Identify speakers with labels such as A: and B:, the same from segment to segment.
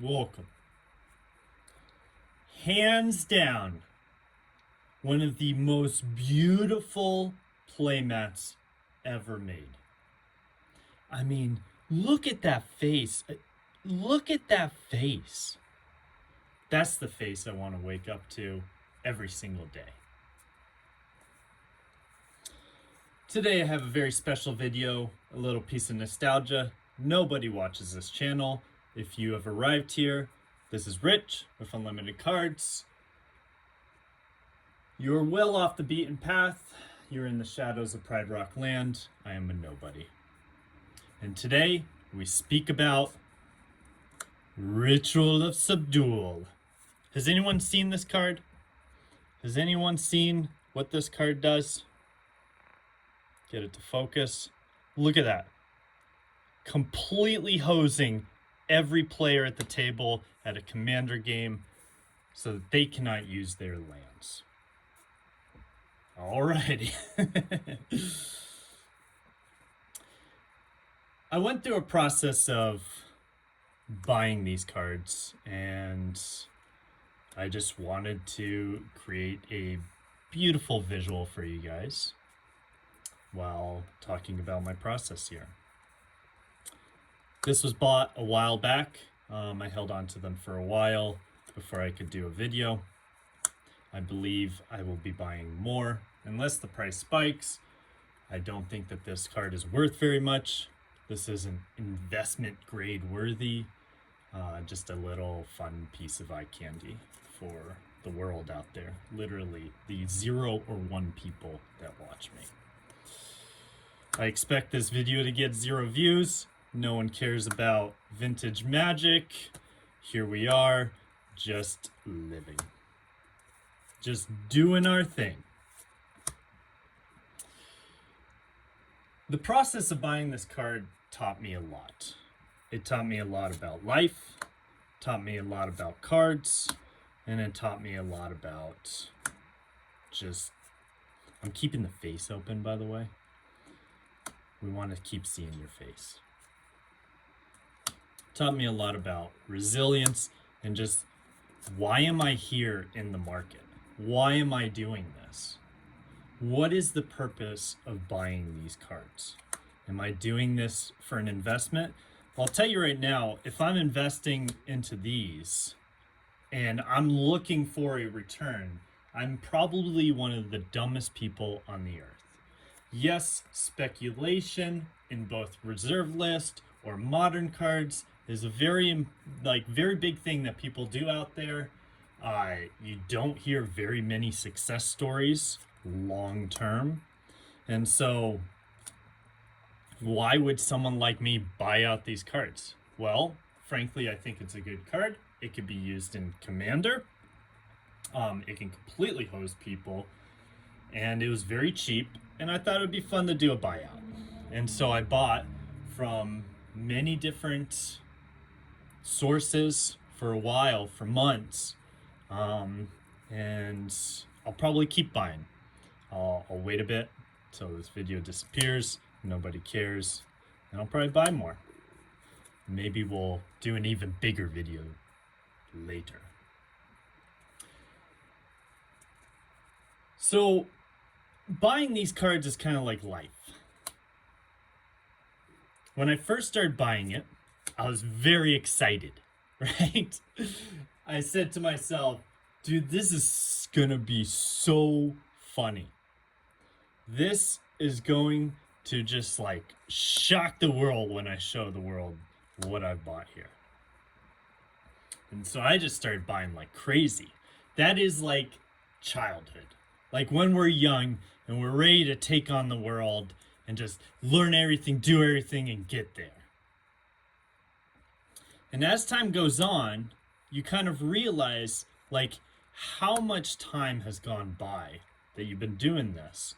A: welcome. Hands down, one of the most beautiful playmats ever made. I mean, look at that face. Look at that face. That's the face I want to wake up to every single day. Today I have a very special video, a little piece of nostalgia. Nobody watches this channel. If you have arrived here, this is Rich with Unlimited Cards. You're well off the beaten path. You're in the shadows of Pride Rock land. I am a nobody. And today we speak about Ritual of Subdual. Has anyone seen this card? Has anyone seen what this card does? Get it to focus. Look at that. Completely hosing every player at the table at a commander game so that they cannot use their lands. Alrighty. I went through a process of buying these cards, and I just wanted to create a beautiful visual for you guys while talking about my process here. This was bought a while back. I held on to them for a while before I could do a video. I believe I will be buying more unless the price spikes. I don't think that this card is worth very much. This isn't investment grade worthy. Just a little fun piece of eye candy for the world out there. Literally the 0 or 1 people that watch me. I expect this video to get 0 views. No one cares about vintage magic. Here we are, just living. Just doing our thing. The process of buying this card taught me a lot. It taught me a lot about life, taught me a lot about cards, and it taught me a lot about just... I'm keeping the face open, by the way. We want to keep seeing your face. Taught me a lot about resilience and just why am I here in the market? Why am I doing this? What is the purpose of buying these cards? Am I doing this for an investment? Well, I'll tell you right now, if I'm investing into these and I'm looking for a return, I'm probably one of the dumbest people on the earth. Yes, speculation in both reserve list or modern cards is a very big thing that people do out there. You don't hear very many success stories long term. And so why would someone like me buy out these cards? Well, frankly, I think it's a good card. It could be used in Commander. It can completely hose people. And it was very cheap. And I thought it would be fun to do a buyout. And so I bought from many different sources for a while, for months. And I'll probably keep buying. I'll wait a bit till this video disappears. Nobody cares. And I'll probably buy more. Maybe we'll do an even bigger video later. So buying these cards is kind of like life. When I first started buying it, I was very excited, right? I said to myself, dude, this is gonna be so funny. This is going to just like shock the world when I show the world what I bought here. And so I just started buying like crazy. That is like childhood. Like when we're young and we're ready to take on the world and just learn everything, do everything, and get there. And as time goes on, you kind of realize like how much time has gone by that you've been doing this.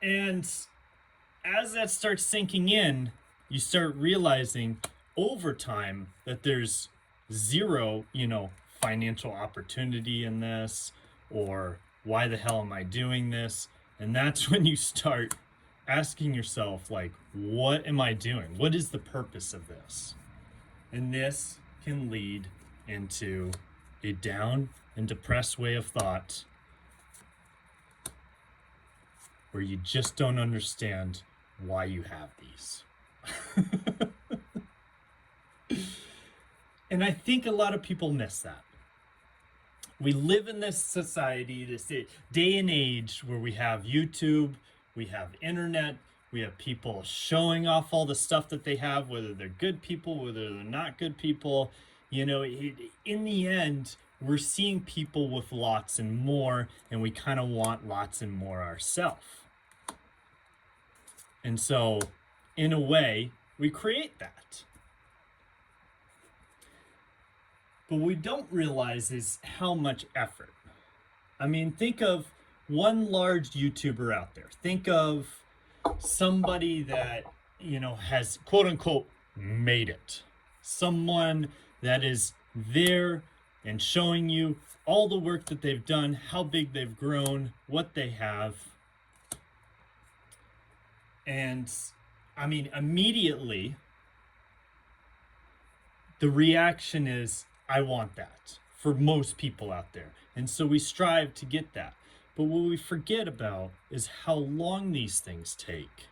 A: And as that starts sinking in, you start realizing over time that there's zero, financial opportunity in this, or why the hell am I doing this? And that's when you start asking yourself, like, what am I doing? What is the purpose of this? And this can lead into a down and depressed way of thought where you just don't understand why you have these. And I think a lot of people miss that. We live in this society, this day and age where we have YouTube, we have internet, we have people showing off all the stuff that they have, whether they're good people, whether they're not good people. You know, in the end, we're seeing people with lots and more, and we kind of want lots and more ourselves. And so, in a way, we create that. But what we don't realize is how much effort. I mean, think of one large YouTuber out there. Think of somebody that, you know, has quote unquote made it. Someone that is there and showing you all the work that they've done, how big they've grown, what they have. And I mean, immediately, the reaction is, I want that for most people out there. And so we strive to get that. But what we forget about is how long these things take.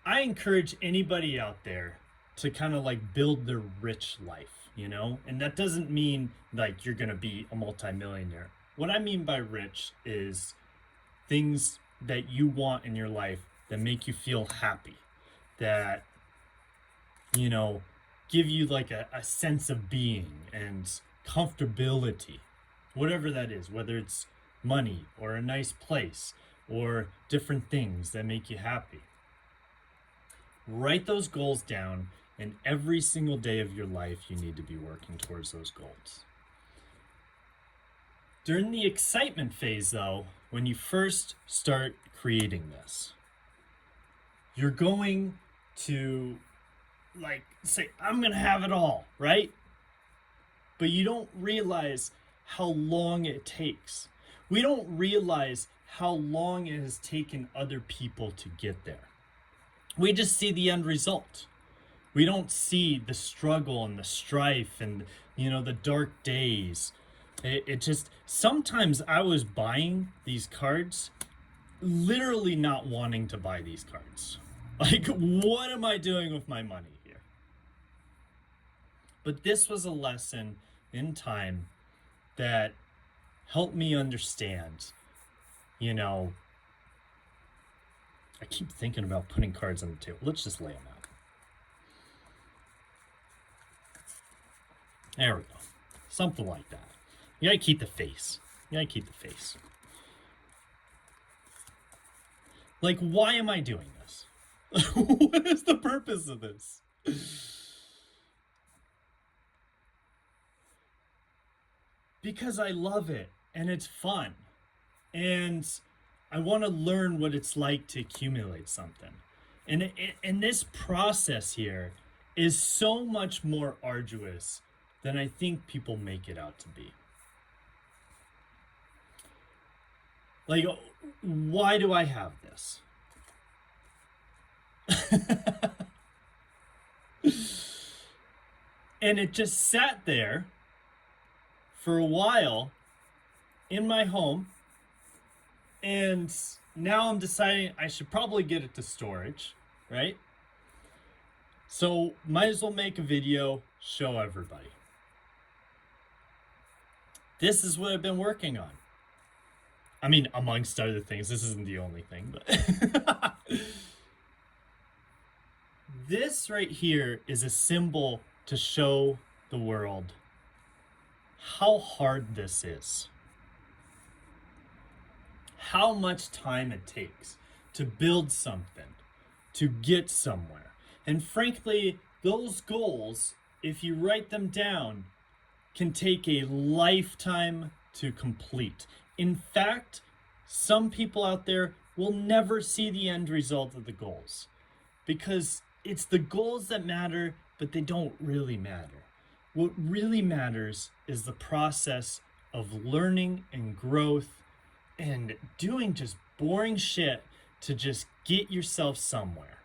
A: I encourage anybody out there to kind of like build their rich life, you know? And that doesn't mean like you're going to be a multimillionaire. What I mean by rich is things that you want in your life that make you feel happy, that, you know, give you like a sense of being and comfortability, whatever that is, whether it's money or a nice place or different things that make you happy. Write those goals down, and every single day of your life, you need to be working towards those goals. During the excitement phase, though, when you first start creating this, you're going to like say, I'm gonna have it all, right? But you don't realize how long it takes. We don't realize how long it has taken other people to get there. We just see the end result. We don't see the struggle and the strife and, you know, the dark days. It just, sometimes I was buying these cards literally not wanting to buy these cards. Like, what am I doing with my money? But this was a lesson in time that helped me understand, you know, I keep thinking about putting cards on the table. Let's just lay them out. There we go. Something like that. You gotta keep the face. You gotta keep the face. Like, why am I doing this? What is the purpose of this? Because I love it and it's fun. And I want to learn what it's like to accumulate something. And this process here is so much more arduous than I think people make it out to be. Like, why do I have this? And it just sat there for a while in my home, and now I'm deciding I should probably get it to storage, right? So might as well make a video, show everybody. This is what I've been working on. I mean, amongst other things, this isn't the only thing, but this right here is a symbol to show the world how hard this is. How much time it takes to build something, to get somewhere. And frankly, those goals, if you write them down, can take a lifetime to complete. In fact, some people out there will never see the end result of the goals because it's the goals that matter, but they don't really matter. What really matters is the process of learning and growth and doing just boring shit to just get yourself somewhere,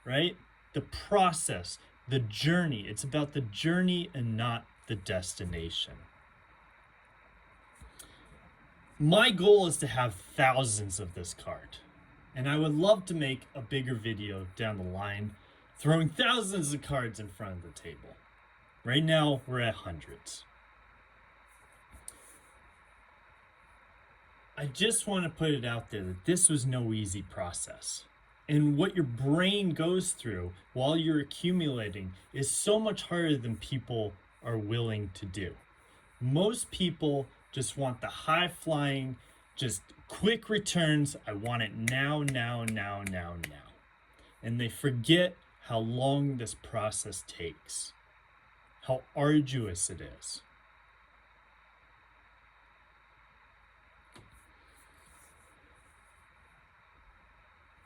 A: right? The process, the journey. It's about the journey and not the destination. My goal is to have thousands of this card, and I would love to make a bigger video down the line throwing thousands of cards in front of the table. Right now we're at hundreds. I just want to put it out there that this was no easy process. And what your brain goes through while you're accumulating is so much harder than people are willing to do. Most people just want the high flying, just quick returns. I want it now. And they forget how long this process takes, how arduous it is.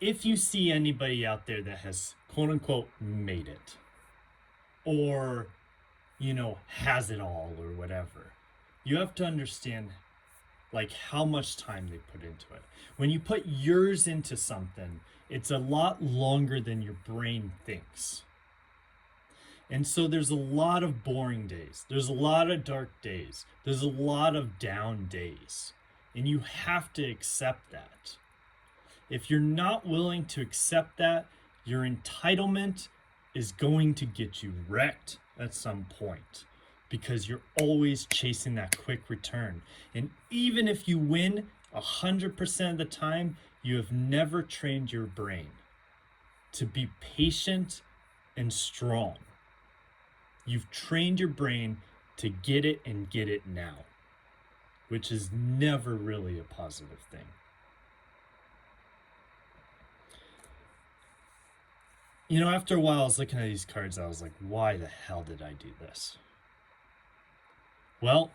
A: If you see anybody out there that has quote unquote made it, or, has it all or whatever, you have to understand like how much time they put into it. When you put years into something, it's a lot longer than your brain thinks. And so there's a lot of boring days. There's a lot of dark days. There's a lot of down days. And you have to accept that. If you're not willing to accept that, your entitlement is going to get you wrecked at some point, because you're always chasing that quick return. And even if you win 100% of the time, you have never trained your brain to be patient and strong. You've trained your brain to get it and get it now, which is never really a positive thing. After a while, I was looking at these cards. I was like, why the hell did I do this? Well,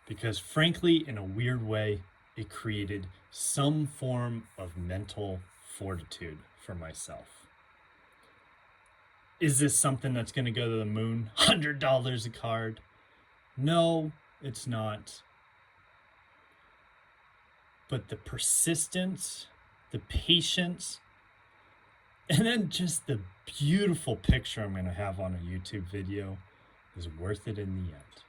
A: because frankly, in a weird way, it created some form of mental fortitude for myself. Is this something that's going to go to the moon? $100 a card? No, it's not. But the persistence, the patience, and then just the beautiful picture I'm going to have on a YouTube video is worth it in the end.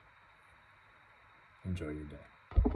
A: Enjoy your day.